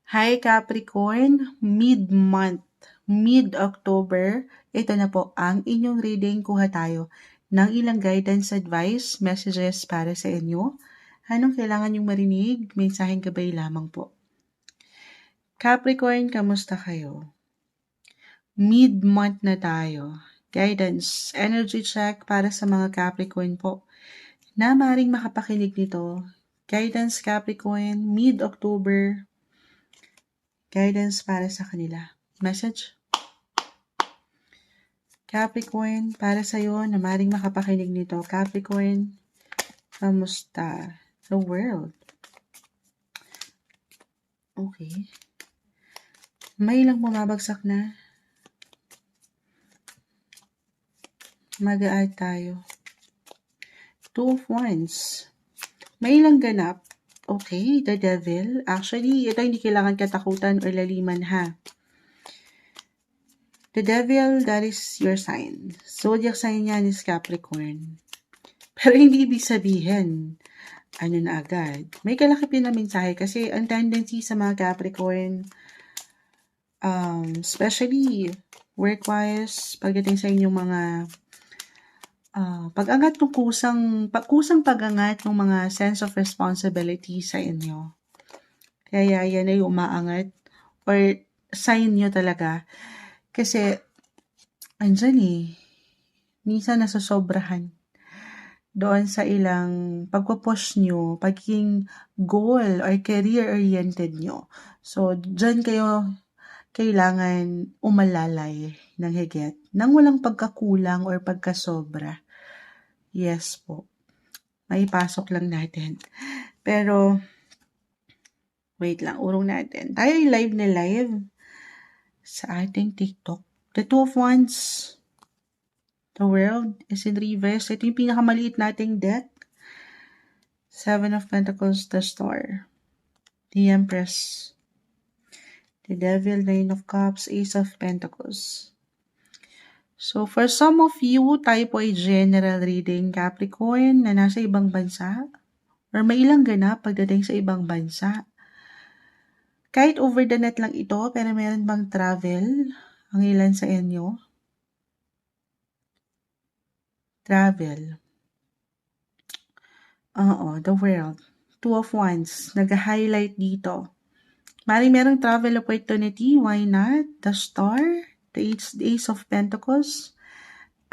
Hi Capricorn, mid-month, mid-October, ito na po ang inyong reading. Kuha tayo ng ilang guidance, advice, messages para sa inyo. Anong kailangan yung marinig? Mensaheng gabay lamang po. Capricorn, kamusta kayo? Mid-month na tayo. Guidance, energy check para sa mga Capricorn po na maring makapakinig nito. Guidance Capricorn, mid-October, guidance para sa kanila. Message? Capricorn, para sa'yo na maring makapakinig nito. Capricorn, kamusta? The world. Okay. May ilang bumabagsak na. Mag-a-add tayo. Two of Wands. May ilang ganap. Okay, the Devil. Actually, ito hindi kailangan katakutan o laliman ha. The Devil, that is your sign. Zodiac sign niyan is Capricorn. Pero hindi ibig sabihin, na agad. May kalakipin na mensahe kasi ang tendency sa mga Capricorn, especially work-wise, pagdating sa inyong mga pag-angat ng kusang pag-angat ng mga sense of responsibility sa inyo. Kaya yan ay umaangat or sign nyo talaga. Kasi, andyan minsan nasasobrahan doon sa ilang pagpupush nyo, pagiging goal or career-oriented nyo. So, dyan kayo kailangan umalalay ng higit nang walang pagkakulang or pagkasobra. Yes po. Maipasok lang natin. Pero, wait lang, urong natin. Tayo ay live na live sa ating TikTok. The Two of Wands. The world is in reverse. Ito yung pinakamaliit nating deck. Seven of Pentacles, the Star. The Empress. The Devil, Nine of Cups, Ace of Pentacles. So, for some of you, tayo po ay general reading Capricorn na nasa ibang bansa or may ilang ganap pagdating sa ibang bansa. Kahit over the net lang ito, pero meron bang travel ang ilan sa inyo? Travel. The world. Two of Wands. Nag-highlight dito. Merong travel opportunity. Why not? The Star. The Ace of Pentacles.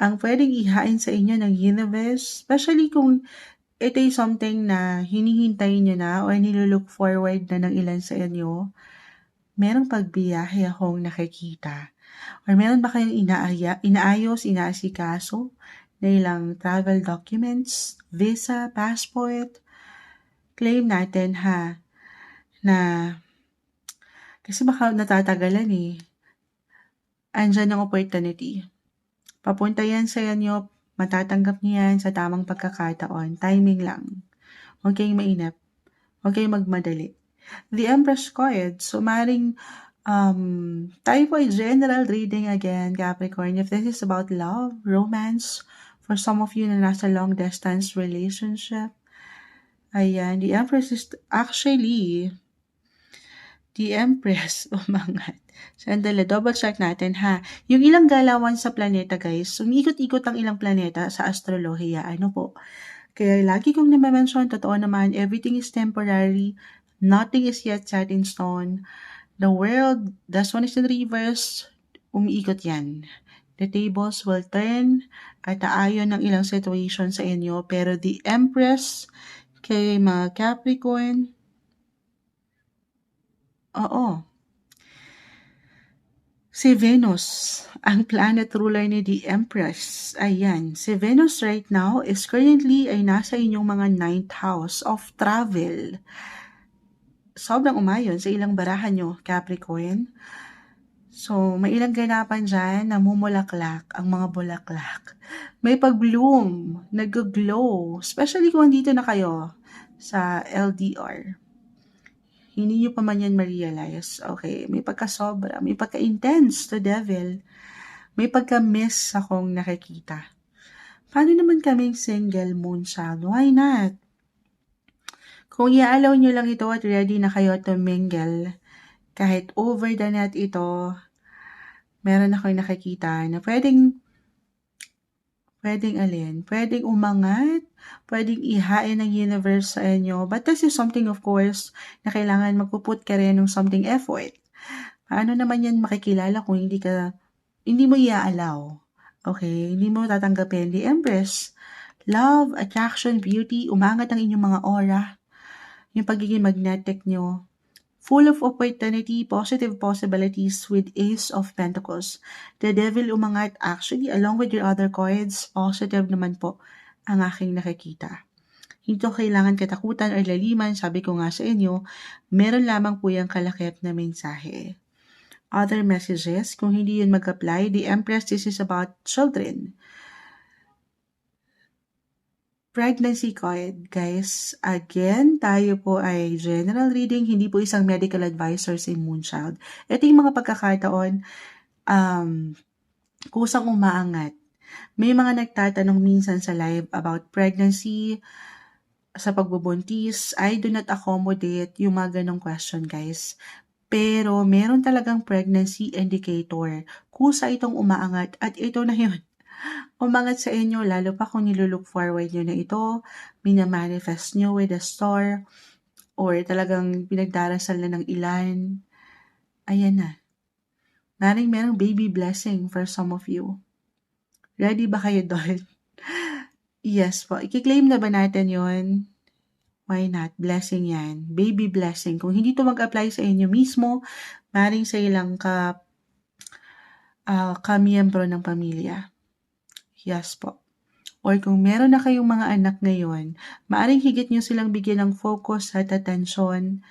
Ang pwedeng ihain sa inyo ng universe. Especially kung ito ay something na hinihintay nyo na o nilook forward na ng ilan sa inyo. Merong pagbiyahe akong nakikita. Or meron ba kayong inaayos, inaasikaso na ilang travel documents, visa, passport? Claim natin ha, na kasi baka natatagalan Andyan ang opportunity. Papunta yan sa inyo, matatanggap niyo yan sa tamang pagkakataon. Timing lang. Huwag kayong mainip. Huwag kayong magmadali. The Empress card. So, maring tayo po ay general reading again, Capricorn. If this is about love, romance, for some of you na nasa long distance relationship, ayan, the Empress is actually the Empress umangat. Sandali, double check natin ha. Yung ilang galawan sa planeta guys, umiikot-ikot ang ilang planeta sa astrolohiya. Ano po? Kaya lagi kong na-mention, totoo naman, everything is temporary. Nothing is yet set in stone. The world, this one is in reverse. Umiikot yan. The tables will turn at aayon ng ilang situation sa inyo. Pero the Empress, kay mga Capricorn, si Venus, ang planet ruler ni the Empress. Ayan, si Venus right now is currently ay nasa inyong mga 9th house of travel. Sobrang umayon sa ilang barahan nyo, Capricorn. So, may ilang ganapan dyan, namumulaklak ang mga bulaklak. May pag-bloom, nag-glow, especially kung andito na kayo sa LDR. Hindi nyo pa man yan ma-realize. Okay, may pagka-sobra, may pagka-intense to Devil. May pagka-miss akong nakikita. Paano naman kaming single moon child? Why not? Kung i-allow nyo lang ito at ready na kayo to mingle, kahit over the net ito, meron akong nakikita na pwedeng pwedeng umangat, pwedeng ihain ng universe sa inyo. But this is something of course na kailangan magpuput ka rin ng something effort. Paano naman yan makikilala kung hindi mo i-allow? Okay? Hindi mo tatanggapin. The Empress, love, attraction, beauty, umangat ang inyong mga aura, yung pagiging magnetic nyo. Full of opportunity, positive possibilities with Ace of Pentacles. The Devil umangat actually along with your other cards, positive naman po ang aking nakikita. Hindi to kailangan katakutan or laliman, sabi ko nga sa inyo, meron lamang po yung kalakip na mensahe. Other messages, kung hindi yun mag-apply, the Empress, this is about children. Pregnancy card, guys. Again, tayo po ay general reading, hindi po isang medical advisor si Moonchild. Ito yung mga pagkakataon, kusang umaangat. May mga nagtatanong minsan sa live about pregnancy, sa pagbubuntis. I do not accommodate yung mga ganong question, guys. Pero meron talagang pregnancy indicator. Kusa itong umaangat at ito na yun. Umangat sa inyo, lalo pa kung nilulook forward nyo na ito, minamanifest nyo with a star, or talagang pinagdarasal na ng ilan. Ayan na. Maring merong baby blessing for some of you. Ready ba kayo doon? Yes po. I-claim na ba natin yon? Why not? Blessing yan. Baby blessing. Kung hindi to mag-apply sa inyo mismo, maring sa ilang kamiyembro ng pamilya. Yes po. Or kung meron na kayong mga anak ngayon, maaring higit nyo silang bigyan ng focus at atensyon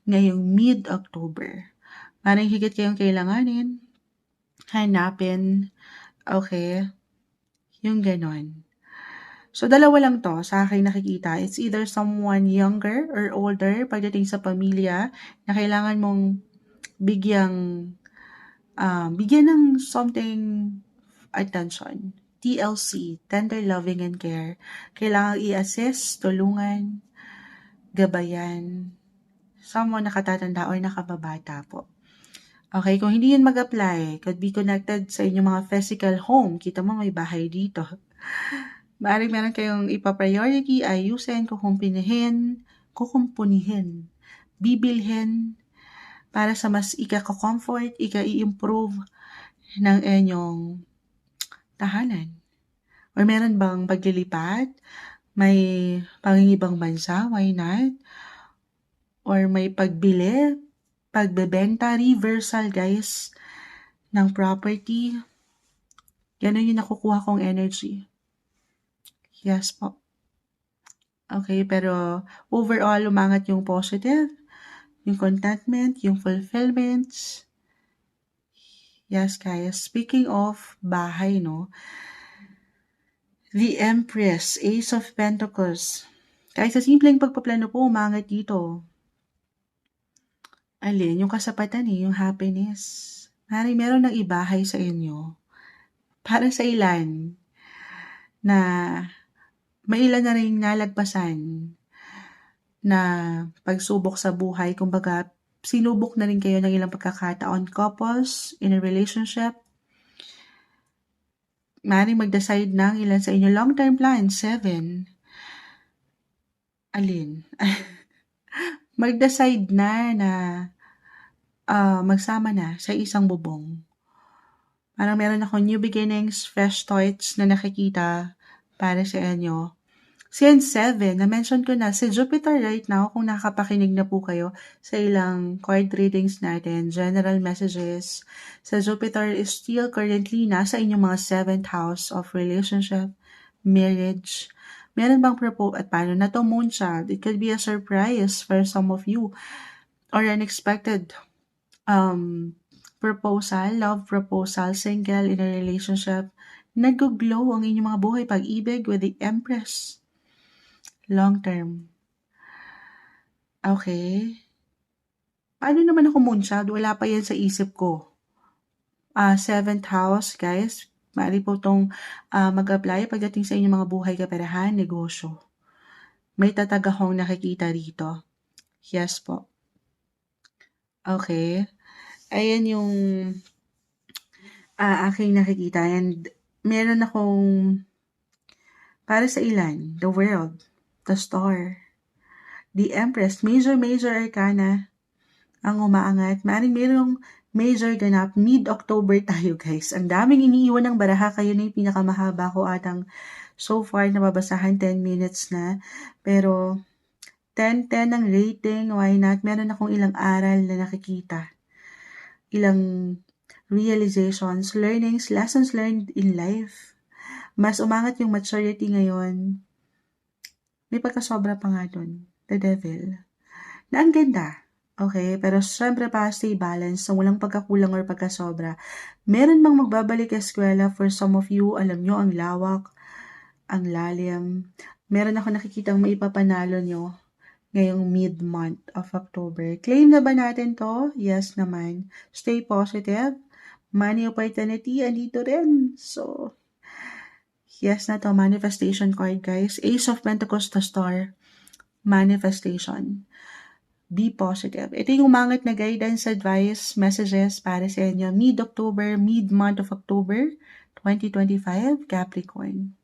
ngayong mid-October. Maaring higit kayong kailanganin, hanapin, okay, yung ganon. So, dalawa lang to sa aking nakikita. It's either someone younger or older pagdating sa pamilya na kailangan mong bigyan ng something attention. TLC, tender loving and care. Kailangan i-assist, tulungan, gabayan, someone nakatatanda or nakababata po. Okay, kung hindi yun mag-apply, could be connected sa inyong mga physical home. Kita mo may bahay dito. Maaaring meron kayong ipa-priority, ayusin, kukumpunihin, bibilhin, para sa mas ika-comfort, ika-i-improve ng inyong tahanan. Or meron bang paglilipat? May pangingibang bansa? Why not? Or may pagbili, pagbebenta, reversal guys, ng property. Ganun yung nakukuha kong energy. Yes po. Okay, pero overall, umangat yung positive, yung contentment, yung fulfillments. Yes, guys. Speaking of bahay, no? The Empress, Ace of Pentacles. Kahit sa simpleng pagpaplano po, umangat dito. Alin, yung kasapatan yung happiness. Meron ng ibahay sa inyo. Para sa ilan, na may ilan na rin nalagpasan na pagsubok sa buhay. Kumbaga, sinubok na rin kayo ng ilang pagkakataon. Couples, in a relationship, maaaring mag-decide ng ilan sa inyo. Long-term plan, 7. Alin? Mag-decide na magsama na sa isang bubong. Parang meron ako new beginnings, fresh starts na nakikita para sa inyo. Since 7, na-mention ko na, si Jupiter right now, kung nakapakinig na po kayo sa ilang card readings natin, general messages, sa Jupiter is still currently nasa inyong mga 7th house of relationship, marriage. Meron bang propose at paano na to, Moonchild? It could be a surprise for some of you or unexpected proposal, love proposal, single in a relationship. Nag-glow ang inyong mga buhay, pag-ibig with the Empress. Long term. Okay. Paano naman ako, Moonchild? Wala pa yan sa isip ko. 7th house, guys. Maaari po itong mag-apply pagdating sa inyong mga buhay, kaperahan, negosyo. May tatag akong nakikita rito. Yes po. Okay. Ayan yung aking nakikita, and meron akong para sa ilan, the world, the star, the empress, major arcana ang umaangat. Maaaring merong major ganap. Mid-October tayo, guys. Ang daming iniiwan ng baraha. Kayo na yung pinakamahaba ko atang so far nababasahan 10 minutes na. Pero 10-10 ang rating. Why not? Meron akong ilang aral na nakikita. Ilang realizations, learnings, lessons learned in life. Mas umangat yung maturity ngayon. May pagkasobra pa nga dun. The devil. Na ang ganda. Okay, pero syempre para stay balance, so walang pagkakulang or pagkasobra. Meron bang magbabalik eskwela for some of you? Alam nyo, ang lawak, ang lalim. Meron ako nakikitang maipapanalo nyo ngayong mid-month of October. Claim na ba natin to? Yes naman. Stay positive. Money opportunity, andito rin. So, yes na to. Manifestation card, guys. Ace of Pentacles, the star. Manifestation. Be positive. Ito yung umangat na guidance, advice, messages para sa inyo mid-October, mid-month of October 2025, Capricorn.